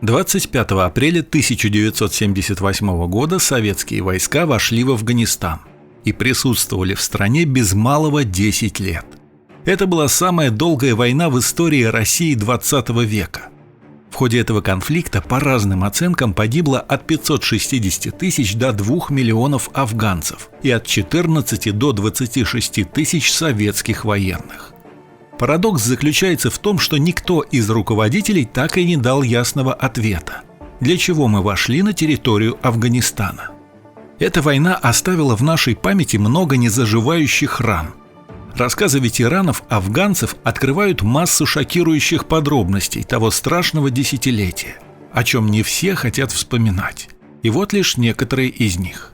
25 апреля 1978 года советские войска вошли в Афганистан и присутствовали в стране без малого 10 лет. Это была самая долгая война в истории России 20 века. В ходе этого конфликта, по разным оценкам, погибло от 560 тысяч до 2 миллионов афганцев и от 14 до 26 тысяч советских военных. Парадокс заключается в том, что никто из руководителей так и не дал ясного ответа, для чего мы вошли на территорию Афганистана. Эта война оставила в нашей памяти много незаживающих ран. Рассказы ветеранов-афганцев открывают массу шокирующих подробностей того страшного десятилетия, о чем не все хотят вспоминать. И вот лишь некоторые из них.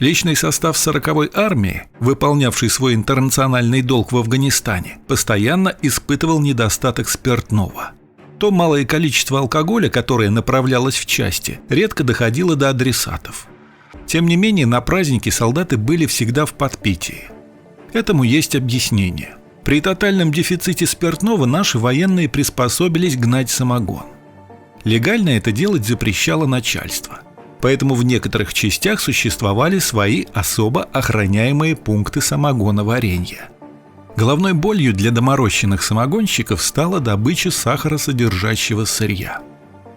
Личный состав 40-й армии, выполнявший свой интернациональный долг в Афганистане, постоянно испытывал недостаток спиртного. То малое количество алкоголя, которое направлялось в части, редко доходило до адресатов. Тем не менее, на праздники солдаты были всегда в подпитии. Этому есть объяснение. При тотальном дефиците спиртного наши военные приспособились гнать самогон. Легально это делать запрещало начальство. Поэтому в некоторых частях существовали свои особо охраняемые пункты самогоноваренья. Головной болью для доморощенных самогонщиков стала добыча сахаросодержащего сырья.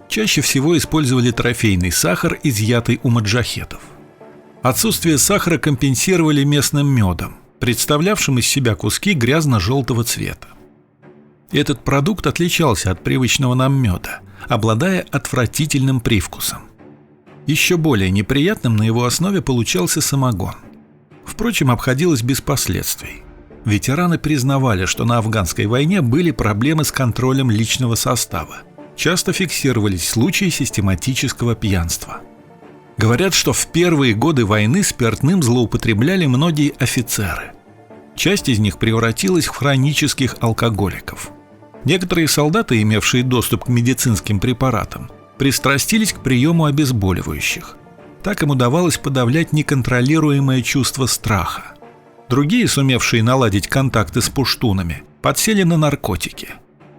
Чаще всего использовали трофейный сахар, изъятый у маджахедов. Отсутствие сахара компенсировали местным медом, представлявшим из себя куски грязно-желтого цвета. Этот продукт отличался от привычного нам меда, обладая отвратительным привкусом. Еще более неприятным на его основе получался самогон. Впрочем, обходилось без последствий. Ветераны признавали, что на афганской войне были проблемы с контролем личного состава. Часто фиксировались случаи систематического пьянства. Говорят, что в первые годы войны спиртным злоупотребляли многие офицеры. Часть из них превратилась в хронических алкоголиков. Некоторые солдаты, имевшие доступ к медицинским препаратам, пристрастились к приему обезболивающих. Так им удавалось подавлять неконтролируемое чувство страха. Другие, сумевшие наладить контакты с пуштунами, подсели на наркотики.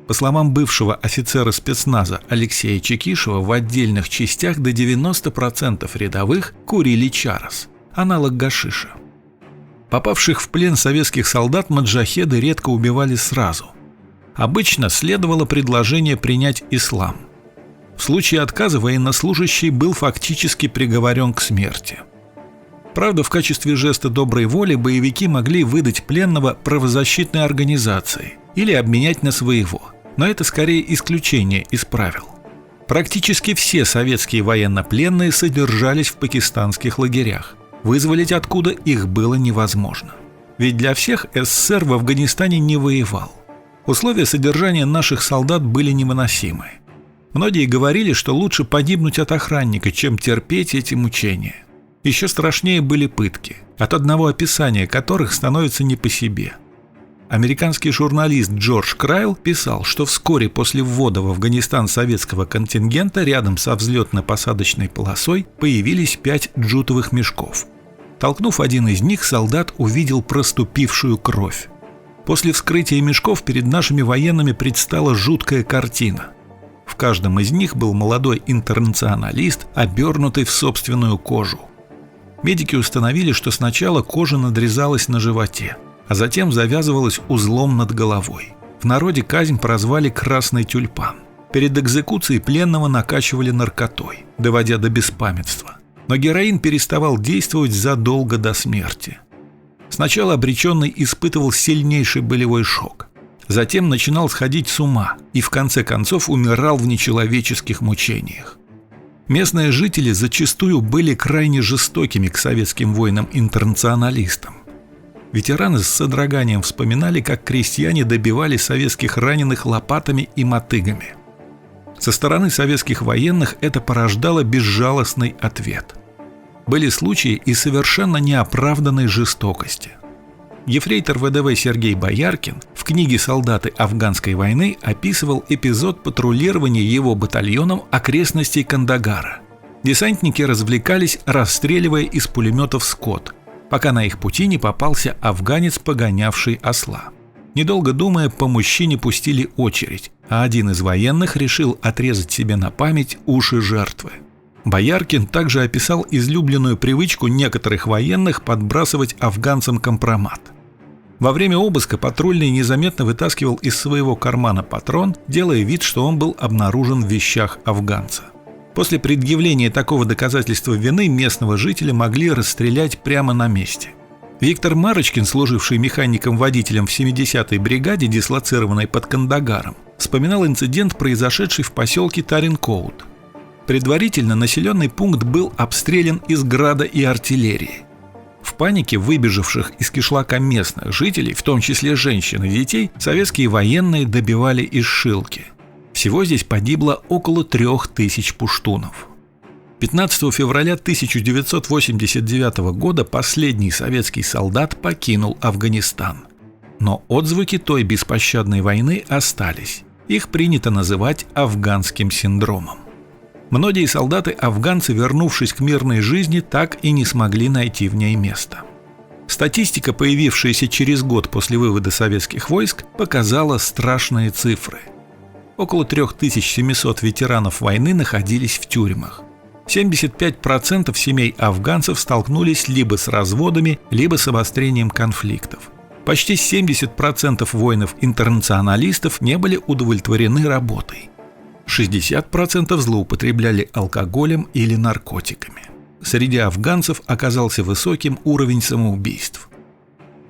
По словам бывшего офицера спецназа Алексея Чекишева, в отдельных частях до 90% рядовых курили чарос, аналог гашиша. Попавших в плен советских солдат маджахеды редко убивали сразу. Обычно следовало предложение принять ислам. В случае отказа военнослужащий был фактически приговорен к смерти. Правда, в качестве жеста доброй воли боевики могли выдать пленного правозащитной организации или обменять на своего, но это скорее исключение из правил. Практически все советские военнопленные содержались в пакистанских лагерях. Вызволить откуда их было невозможно. Ведь для всех СССР в Афганистане не воевал. Условия содержания наших солдат были невыносимы. Многие говорили, что лучше погибнуть от охранника, чем терпеть эти мучения. Еще страшнее были пытки, от одного описания которых становится не по себе. Американский журналист Джордж Крайл писал, что вскоре после ввода в Афганистан советского контингента рядом со взлетно-посадочной полосой появились 5 джутовых мешков. Толкнув один из них, солдат увидел проступившую кровь. После вскрытия мешков перед нашими военными предстала жуткая картина. В каждом из них был молодой интернационалист, обернутый в собственную кожу. Медики установили, что сначала кожа надрезалась на животе, а затем завязывалась узлом над головой. В народе казнь прозвали «красный тюльпан». Перед экзекуцией пленного накачивали наркотой, доводя до беспамятства. Но героин переставал действовать задолго до смерти. Сначала обреченный испытывал сильнейший болевой шок. Затем начинал сходить с ума и в конце концов умирал в нечеловеческих мучениях. Местные жители зачастую были крайне жестокими к советским воинам-интернационалистам. Ветераны с содроганием вспоминали, как крестьяне добивали советских раненых лопатами и мотыгами. Со стороны советских военных это порождало безжалостный ответ. Были случаи и совершенно неоправданной жестокости. Ефрейтор ВДВ Сергей Бояркин в книге «Солдаты афганской войны» описывал эпизод патрулирования его батальоном окрестностей Кандагара. Десантники развлекались, расстреливая из пулеметов скот, пока на их пути не попался афганец, погонявший осла. Недолго думая, по мужчине пустили очередь, а один из военных решил отрезать себе на память уши жертвы. Бояркин также описал излюбленную привычку некоторых военных подбрасывать афганцам компромат. Во время обыска патрульный незаметно вытаскивал из своего кармана патрон, делая вид, что он был обнаружен в вещах афганца. После предъявления такого доказательства вины местного жителя могли расстрелять прямо на месте. Виктор Марочкин, служивший механиком-водителем в 70-й бригаде, дислоцированной под Кандагаром, вспоминал инцидент, произошедший в поселке Таринкоут. Предварительно населенный пункт был обстрелян из града и артиллерии. В панике выбежавших из кишлака местных жителей, в том числе женщин и детей, советские военные добивали из Шилки. Всего здесь погибло около 3000 пуштунов. 15 февраля 1989 года последний советский солдат покинул Афганистан. Но отзвуки той беспощадной войны остались. Их принято называть афганским синдромом. Многие солдаты-афганцы, вернувшись к мирной жизни, так и не смогли найти в ней место. Статистика, появившаяся через год после вывода советских войск, показала страшные цифры. Около 3700 ветеранов войны находились в тюрьмах. 75% семей афганцев столкнулись либо с разводами, либо с обострением конфликтов. Почти 70% воинов-интернационалистов не были удовлетворены работой. 60% злоупотребляли алкоголем или наркотиками. Среди афганцев оказался высоким уровень самоубийств.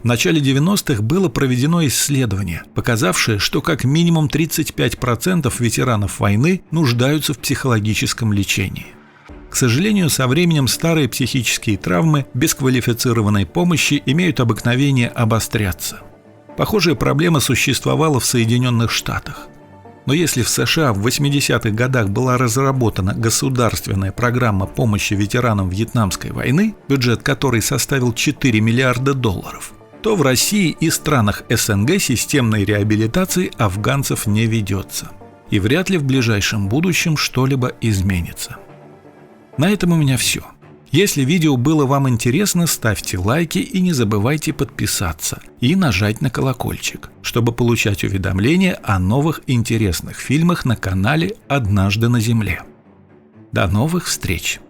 В начале 90-х было проведено исследование, показавшее, что как минимум 35% ветеранов войны нуждаются в психологическом лечении. К сожалению, со временем старые психические травмы без квалифицированной помощи имеют обыкновение обостряться. Похожая проблема существовала в Соединенных Штатах. Но если в США в 80-х годах была разработана государственная программа помощи ветеранам Вьетнамской войны, бюджет которой составил $4 миллиарда, то в России и странах СНГ системной реабилитации афганцев не ведется. И вряд ли в ближайшем будущем что-либо изменится. На этом у меня все. Если видео было вам интересно, ставьте лайки и не забывайте подписаться и нажать на колокольчик, чтобы получать уведомления о новых интересных фильмах на канале «Однажды на Земле». До новых встреч!